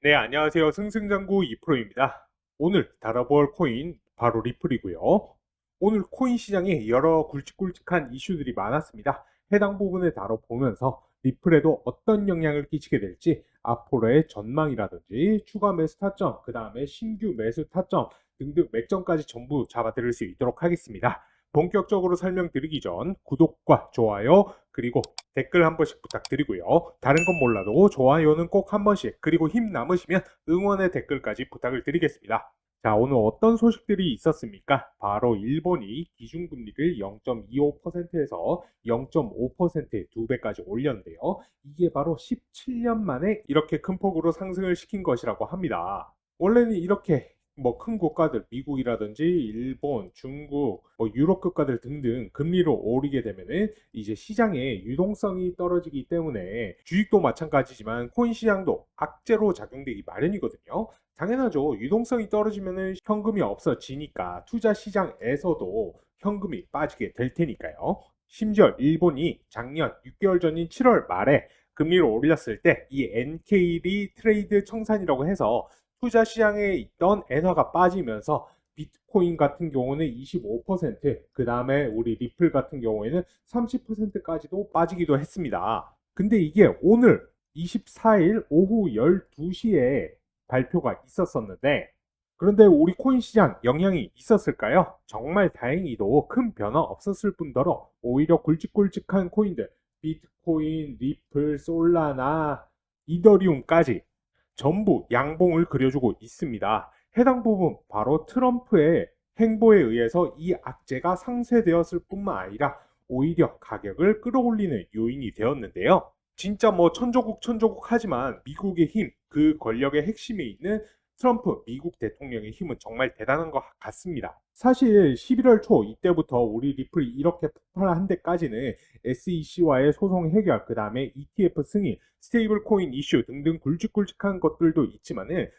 네, 안녕하세요. 승승장구 2프로입니다. 오늘 다뤄볼 코인 바로 리플이고요. 오늘 코인 시장에 여러 굵직굵직한 이슈들이 많았습니다. 해당 부분을 다뤄보면서 리플에도 어떤 영향을 끼치게 될지, 앞으로의 전망이라든지 추가 매수 타점, 그 다음에 신규 매수 타점 등등 맥점까지 전부 잡아드릴 수 있도록 하겠습니다. 본격적으로 설명드리기 전 구독과 좋아요, 그리고 댓글 한 번씩 부탁드리고요. 다른 건 몰라도 좋아요는 꼭 한 번씩, 그리고 힘 남으시면 응원의 댓글까지 부탁을 드리겠습니다. 자, 오늘 어떤 소식들이 있었습니까? 바로 일본이 기준금리를 0.25%에서 0.5%의 2배까지 올렸는데요. 이게 바로 17년 만에 이렇게 큰 폭으로 상승을 시킨 것이라고 합니다. 원래는 이렇게 큰 국가들, 미국이라든지 일본, 중국, 유럽 국가들 등등 금리로 오르게 되면은 이제 시장의 유동성이 떨어지기 때문에 주식도 마찬가지지만 코인 시장도 악재로 작용되기 마련이거든요. 당연하죠. 유동성이 떨어지면은 현금이 없어지니까 투자 시장에서도 현금이 빠지게 될 테니까요. 심지어 일본이 작년 6개월 전인 7월 말에 금리를 올렸을 때 이 NKD 트레이드 청산이라고 해서 투자 시장에 있던 엔화가 빠지면서 비트코인 같은 경우는 25%, 그 다음에 우리 리플 같은 경우에는 30%까지도 빠지기도 했습니다. 근데 이게 오늘 24일 오후 12시에 발표가 있었었는데, 그런데 우리 코인 시장 영향이 있었을까요? 정말 다행히도 큰 변화 없었을 뿐더러 오히려 굵직굵직한 코인들, 비트코인, 리플, 솔라나, 이더리움까지 전부 양봉을 그려주고 있습니다. 해당 부분 바로 트럼프의 행보에 의해서 이 악재가 상쇄되었을 뿐만 아니라 오히려 가격을 끌어올리는 요인이 되었는데요. 진짜 천조국 하지만 미국의 힘, 그 권력의 핵심에 있는 트럼프 미국 대통령의 힘은 정말 대단한 것 같습니다. 사실 11월 초 이때부터 우리 리플이 이렇게 폭발한 데까지는 SEC와의 소송 해결, 그 다음에 ETF 승인, 스테이블 코인 이슈 등등 굵직굵직한 것들도 있지만은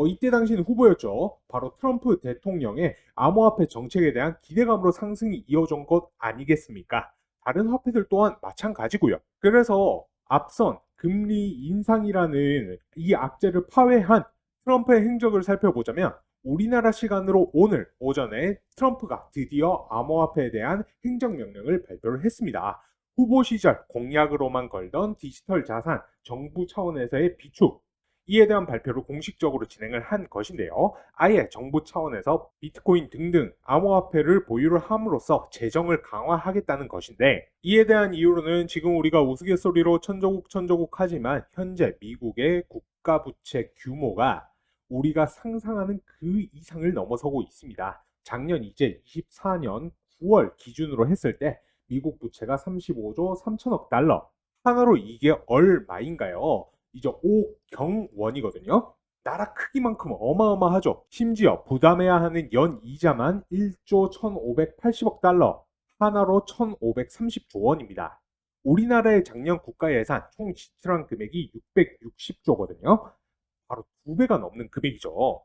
이때 당시는 후보였죠. 바로 트럼프 대통령의 암호화폐 정책에 대한 기대감으로 상승이 이어진 것 아니겠습니까? 다른 화폐들 또한 마찬가지고요. 그래서 앞선 금리 인상이라는 이 악재를 파회한 트럼프의 행적을 살펴보자면 우리나라 시간으로 오늘 오전에 트럼프가 드디어 암호화폐에 대한 행정명령을 발표를 했습니다. 후보 시절 공약으로만 걸던 디지털 자산, 정부 차원에서의 비축, 이에 대한 발표를 공식적으로 진행을 한 것인데요. 아예 정부 차원에서 비트코인 등등 암호화폐를 보유를 함으로써 재정을 강화하겠다는 것인데, 이에 대한 이유로는 지금 우리가 우스갯소리로 천조국 하지만 현재 미국의 국가 부채 규모가 우리가 상상하는 그 이상을 넘어서고 있습니다. 작년 이제 24년 9월 기준으로 했을 때 미국 부채가 35조 3천억 달러. 하나로 이게 얼마인가요? 이제 5경 원이거든요. 나라 크기만큼 어마어마하죠. 심지어 부담해야 하는 연 이자만 1조 1,580억 달러. 하나로 1,530조 원입니다. 우리나라의 작년 국가 예산 총 지출한 금액이 660조거든요. 바로 2배가 넘는 금액이죠.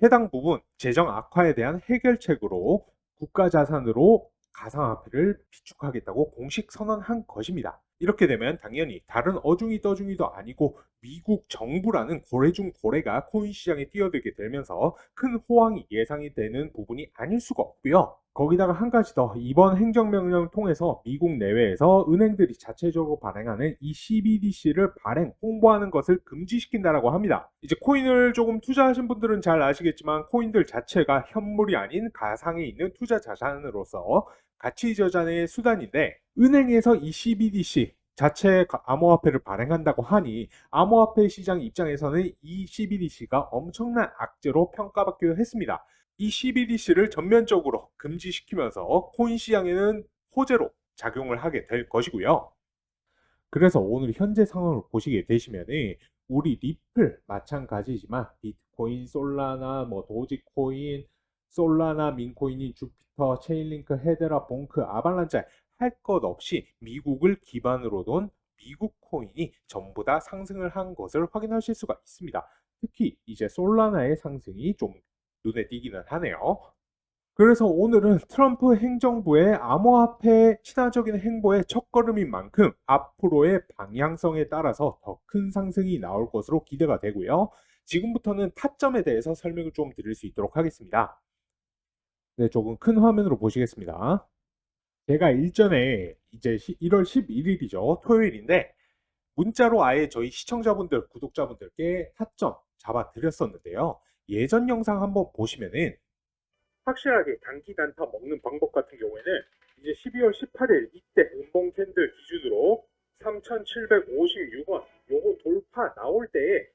해당 부분 재정 악화에 대한 해결책으로 국가 자산으로 가상화폐를 비축하겠다고 공식 선언한 것입니다. 이렇게 되면 당연히 다른 어중이 떠중이도 아니고 미국 정부라는 고래 중 고래가 코인 시장에 뛰어들게 되면서 큰 호황이 예상이 되는 부분이 아닐 수가 없고요. 거기다가 한 가지 더, 이번 행정명령을 통해서 미국 내외에서 은행들이 자체적으로 발행하는 이 CBDC를 발행, 홍보하는 것을 금지시킨다라고 합니다. 이제 코인을 조금 투자하신 분들은 잘 아시겠지만 코인들 자체가 현물이 아닌 가상에 있는 투자 자산으로서 가치 저장의 수단인데, 은행에서 이 CBDC 자체 암호화폐를 발행한다고 하니 암호화폐 시장 입장에서는 이 CBDC가 엄청난 악재로 평가받기도 했습니다. 이 CBDC를 전면적으로 금지시키면서 코인 시장에는 호재로 작용을 하게 될 것이고요. 그래서 오늘 현재 상황을 보시게 되시면 우리 리플 마찬가지지만 비트코인, 솔라나, 도지코인, 솔라나, 민코인인 주피터, 체인링크, 헤드라, 봉크, 아발란체 할 것 없이 미국을 기반으로 둔 미국 코인이 전부 다 상승을 한 것을 확인하실 수가 있습니다. 특히 이제 솔라나의 상승이 좀 눈에 띄기는 하네요. 그래서 오늘은 트럼프 행정부의 암호화폐 친화적인 행보의 첫걸음인 만큼 앞으로의 방향성에 따라서 더 큰 상승이 나올 것으로 기대가 되고요. 지금부터는 타점에 대해서 설명을 좀 드릴 수 있도록 하겠습니다. 네, 조금 큰 화면으로 보시겠습니다. 제가 일전에 이제 1월 11일이죠. 토요일인데 문자로 아예 저희 시청자분들, 구독자분들께 타점 잡아 드렸었는데요. 예전 영상 한번 보시면은 확실하게 단기 단타 먹는 방법 같은 경우에는 이제 12월 18일 이때 음봉 캔들 기준으로 3,756원 요거 돌파 나올 때에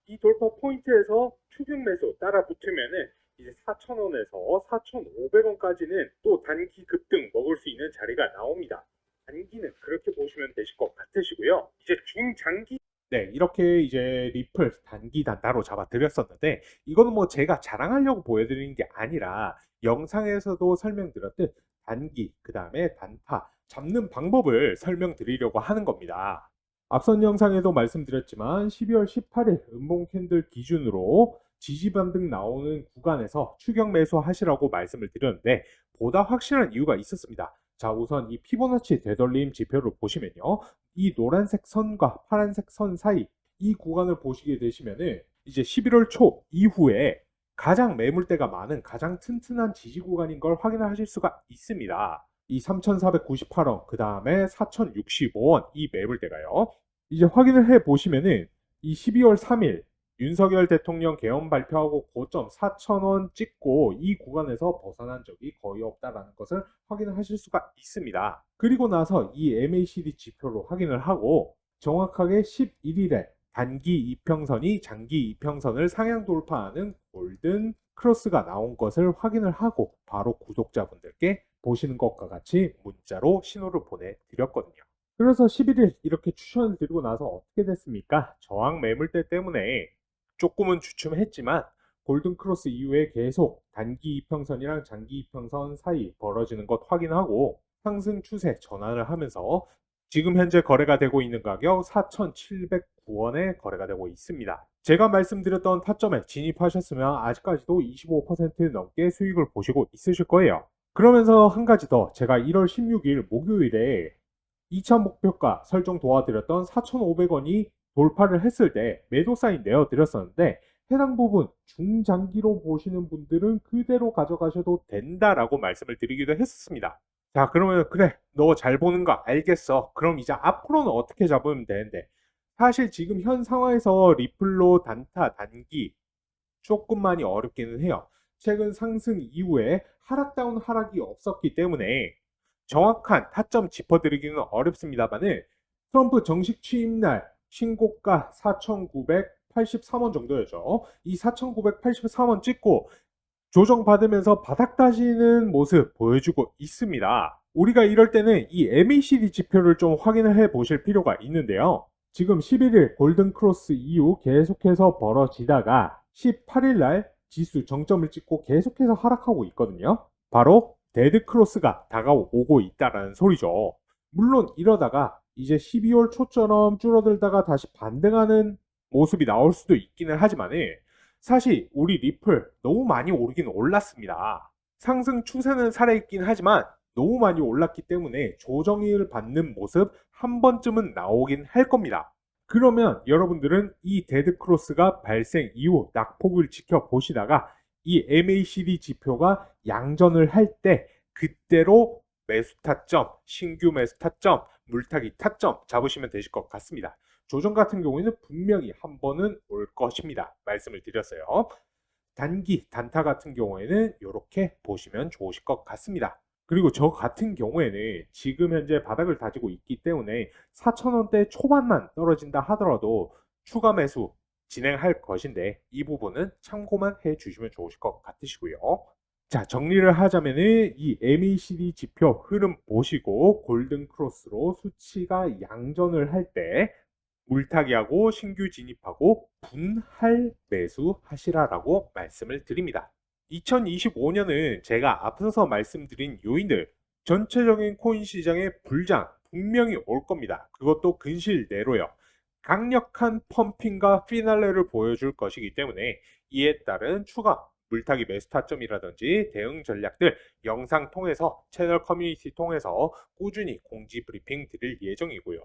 이 돌파 포인트에서 추격 매수 따라 붙으면은 이제 4,000원에서 4,500원까지는 또 단기 급등 먹을 수 있는 자리가 나옵니다. 단기는 그렇게 보시면 되실 것 같으시고요. 이제 중장기 네, 이렇게 이제 리플 단기 단타로 잡아 드렸었는데 이거는 뭐 제가 자랑하려고 보여드리는 게 아니라 영상에서도 설명드렸듯 단기, 그 다음에 단타 잡는 방법을 설명드리려고 하는 겁니다. 앞선 영상에도 말씀드렸지만 12월 18일 음봉 캔들 기준으로 지지 반등 나오는 구간에서 추격 매수 하시라고 말씀을 드렸는데 보다 확실한 이유가 있었습니다. 자, 우선 이 피보나치 되돌림 지표를 보시면요. 이 노란색 선과 파란색 선 사이 이 구간을 보시게 되시면은 이제 11월 초 이후에 가장 매물대가 많은 가장 튼튼한 지지 구간인 걸 확인하실 수가 있습니다. 이 3,498원, 그 다음에 4,065원 이 매물대가요. 이제 확인을 해 보시면은 이 12월 3일 윤석열 대통령 개헌 발표하고 고점 4,000원 찍고 이 구간에서 벗어난 적이 거의 없다라는 것을 확인하실 수가 있습니다. 그리고 나서 이 MACD 지표로 확인을 하고 정확하게 11일에 단기 이평선이 장기 이평선을 상향 돌파하는 골든 크로스가 나온 것을 확인을 하고 바로 구독자분들께 보시는 것과 같이 문자로 신호를 보내드렸거든요. 그래서 11일 이렇게 추천을 드리고 나서 어떻게 됐습니까? 저항 매물대 때문에 조금은 주춤했지만 골든크로스 이후에 계속 단기 이평선이랑 장기 이평선 사이 벌어지는 것 확인하고 상승 추세 전환을 하면서 지금 현재 거래가 되고 있는 가격 4,709원에 거래가 되고 있습니다. 제가 말씀드렸던 타점에 진입하셨으면 아직까지도 25% 넘게 수익을 보시고 있으실 거예요. 그러면서 한 가지 더, 제가 1월 16일 목요일에 2차 목표가 설정 도와드렸던 4,500원이 돌파를 했을 때 매도 사인 내어드렸었는데 해당 부분 중장기로 보시는 분들은 그대로 가져가셔도 된다라고 말씀을 드리기도 했었습니다. 자, 그러면 그래, 너 잘 보는 거 알겠어. 그럼 이제 앞으로는 어떻게 잡으면 되는데, 사실 지금 현 상황에서 리플로 단타 단기 조금 많이 어렵기는 해요. 최근 상승 이후에 하락다운 하락이 없었기 때문에 정확한 타점 짚어드리기는 어렵습니다만은 트럼프 정식 취임날 신고가 4,983원 정도였죠. 이 4,983원 찍고 조정받으면서 바닥 다지는 모습 보여주고 있습니다. 우리가 이럴 때는 이 MACD 지표를 좀 확인을 해 보실 필요가 있는데요. 지금 11일 골든크로스 이후 계속해서 벌어지다가 18일 날 지수 정점을 찍고 계속해서 하락하고 있거든요. 바로 데드크로스가 다가오고 있다라는 소리죠. 물론 이러다가 이제 12월 초처럼 줄어들다가 다시 반등하는 모습이 나올 수도 있기는 하지만 사실 우리 리플 너무 많이 오르긴 올랐습니다. 상승 추세는 살아있긴 하지만 너무 많이 올랐기 때문에 조정을 받는 모습 한 번쯤은 나오긴 할 겁니다. 그러면 여러분들은 이 데드크로스가 발생 이후 낙폭을 지켜보시다가 이 MACD 지표가 양전을 할 때 그때로 매수 타점, 신규 매수 타점, 물타기 타점 잡으시면 되실 것 같습니다. 조정 같은 경우에는 분명히 한 번은 올 것입니다. 말씀을 드렸어요. 단기 단타 같은 경우에는 이렇게 보시면 좋으실 것 같습니다. 그리고 저 같은 경우에는 지금 현재 바닥을 다지고 있기 때문에 4,000원대 초반만 떨어진다 하더라도 추가 매수 진행할 것인데 이 부분은 참고만 해 주시면 좋으실 것 같으시고요. 자, 정리를 하자면은 이 MACD 지표 흐름 보시고 골든 크로스로 수치가 양전을 할 때 물타기하고 신규 진입하고 분할 매수 하시라라고 말씀을 드립니다. 2025년은 제가 앞서서 말씀드린 요인들 전체적인 코인 시장의 불장 분명히 올 겁니다. 그것도 근실 내로요. 강력한 펌핑과 피날레를 보여줄 것이기 때문에 이에 따른 추가 물타기 매수 타점이라든지 대응 전략들 영상 통해서 채널 커뮤니티 통해서 꾸준히 공지 브리핑 드릴 예정이고요.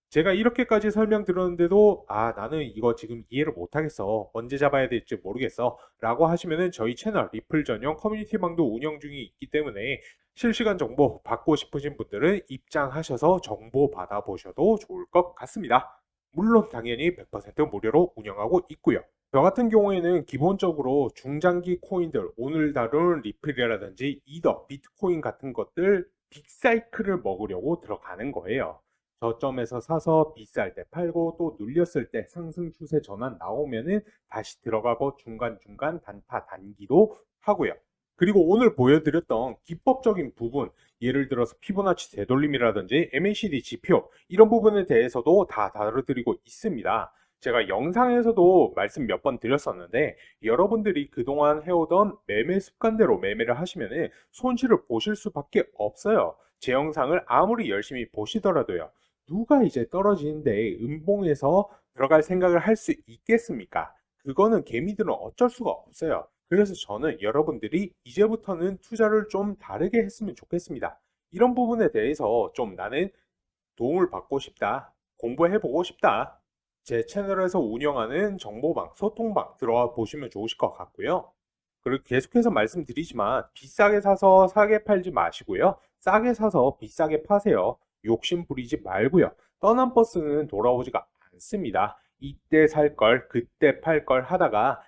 제가 이렇게까지 설명드렸는데도 나는 이거 지금 이해를 못하겠어, 언제 잡아야 될지 모르겠어 라고 하시면은 저희 채널 리플 전용 커뮤니티방도 운영 중이 있기 때문에 실시간 정보 받고 싶으신 분들은 입장하셔서 정보 받아보셔도 좋을 것 같습니다. 물론 당연히 100% 무료로 운영하고 있고요. 저 같은 경우에는 기본적으로 중장기 코인들, 오늘 다룬 리플이라든지 이더, 비트코인 같은 것들 빅사이클을 먹으려고 들어가는 거예요. 저점에서 사서 비쌀 때 팔고 또 눌렸을 때 상승 추세 전환 나오면은 다시 들어가고 중간중간 단타 단기도 하고요. 그리고 오늘 보여드렸던 기법적인 부분, 예를 들어서 피보나치 되돌림이라든지 MACD 지표 이런 부분에 대해서도 다 다뤄드리고 있습니다. 제가 영상에서도 말씀 몇 번 드렸었는데 여러분들이 그동안 해오던 매매 습관대로 매매를 하시면 손실을 보실 수밖에 없어요. 제 영상을 아무리 열심히 보시더라도요. 누가 이제 떨어지는데 음봉에서 들어갈 생각을 할 수 있겠습니까? 그거는 개미들은 어쩔 수가 없어요. 그래서 저는 여러분들이 이제부터는 투자를 좀 다르게 했으면 좋겠습니다. 이런 부분에 대해서 좀 나는 도움을 받고 싶다, 공부해보고 싶다, 제 채널에서 운영하는 정보방, 소통방 들어와 보시면 좋으실 것 같고요. 그리고 계속해서 말씀드리지만 비싸게 사서 싸게 팔지 마시고요. 싸게 사서 비싸게 파세요. 욕심 부리지 말고요. 떠난 버스는 돌아오지가 않습니다. 이때 살 걸, 그때 팔 걸 하다가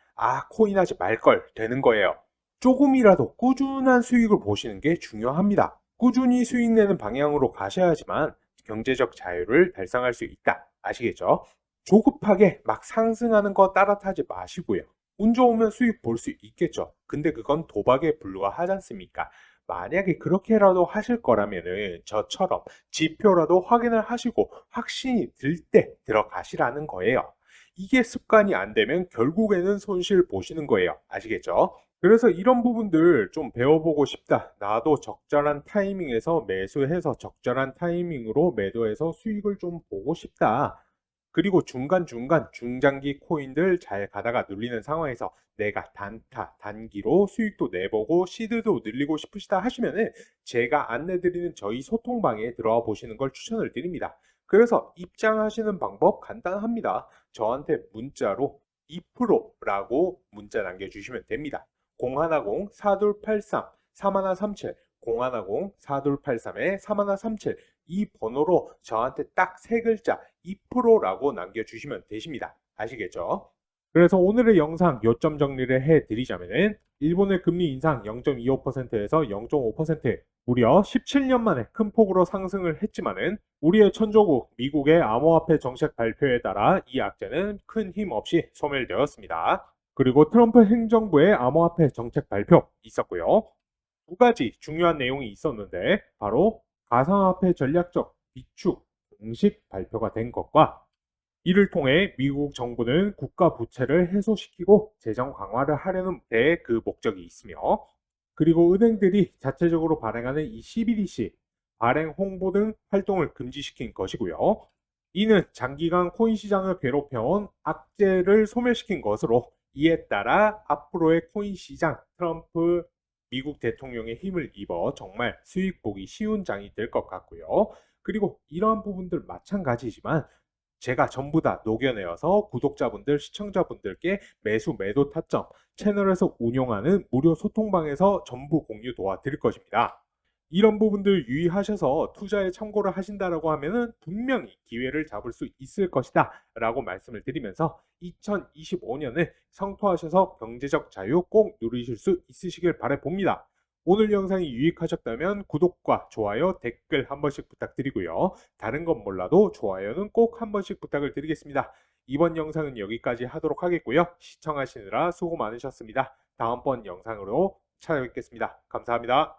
코인 하지 말 걸 되는 거예요. 조금이라도 꾸준한 수익을 보시는 게 중요합니다. 꾸준히 수익 내는 방향으로 가셔야지만 경제적 자유를 달성할 수 있다. 아시겠죠? 조급하게 막 상승하는 거 따라 타지 마시고요. 운 좋으면 수익 볼 수 있겠죠. 근데 그건 도박에 불과하지 않습니까? 만약에 그렇게라도 하실 거라면은 저처럼 지표라도 확인을 하시고 확신이 들 때 들어가시라는 거예요. 이게 습관이 안 되면 결국에는 손실 보시는 거예요. 아시겠죠? 그래서 이런 부분들 좀 배워보고 싶다. 나도 적절한 타이밍에서 매수해서 적절한 타이밍으로 매도해서 수익을 좀 보고 싶다. 그리고 중간중간 중장기 코인들 잘 가다가 눌리는 상황에서 내가 단타, 단기로 수익도 내보고 시드도 늘리고 싶으시다 하시면은 제가 안내드리는 저희 소통방에 들어와 보시는 걸 추천을 드립니다. 그래서 입장하시는 방법 간단합니다. 저한테 문자로 2%라고 문자 남겨주시면 됩니다. 010-4283-3137 010-4283-3137 이 번호로 저한테 딱 세 글자 2%라고 남겨주시면 되십니다. 아시겠죠? 그래서 오늘의 영상 요점 정리를 해드리자면은 일본의 금리 인상 0.25%에서 0.5% 무려 17년 만에 큰 폭으로 상승을 했지만은 우리의 천조국 미국의 암호화폐 정책 발표에 따라 이 악재는 큰 힘 없이 소멸되었습니다. 그리고 트럼프 행정부의 암호화폐 정책 발표 있었고요. 두 가지 중요한 내용이 있었는데 바로 가상화폐 전략적 비축 공식 발표가 된 것과 이를 통해 미국 정부는 국가 부채를 해소시키고 재정 강화를 하려는 데 그 목적이 있으며 그리고 은행들이 자체적으로 발행하는 이 CBDC 발행 홍보 등 활동을 금지시킨 것이고요. 이는 장기간 코인 시장을 괴롭혀온 악재를 소멸시킨 것으로 이에 따라 앞으로의 코인 시장 트럼프 미국 대통령의 힘을 입어 정말 수익 보기 쉬운 장이 될 것 같고요. 그리고 이러한 부분들 마찬가지지만 제가 전부 다 녹여내어서 구독자분들, 시청자분들께 매수 매도 타점 채널에서 운용하는 무료 소통방에서 전부 공유 도와드릴 것입니다. 이런 부분들 유의하셔서 투자에 참고를 하신다라고 하면은 분명히 기회를 잡을 수 있을 것이다 라고 말씀을 드리면서 2025년을 성토하셔서 경제적 자유 꼭 누리실 수 있으시길 바라봅니다. 오늘 영상이 유익하셨다면 구독과 좋아요, 댓글 한 번씩 부탁드리고요. 다른 건 몰라도 좋아요는 꼭 한 번씩 부탁을 드리겠습니다. 이번 영상은 여기까지 하도록 하겠고요. 시청하시느라 수고 많으셨습니다. 다음번 영상으로 찾아뵙겠습니다. 감사합니다.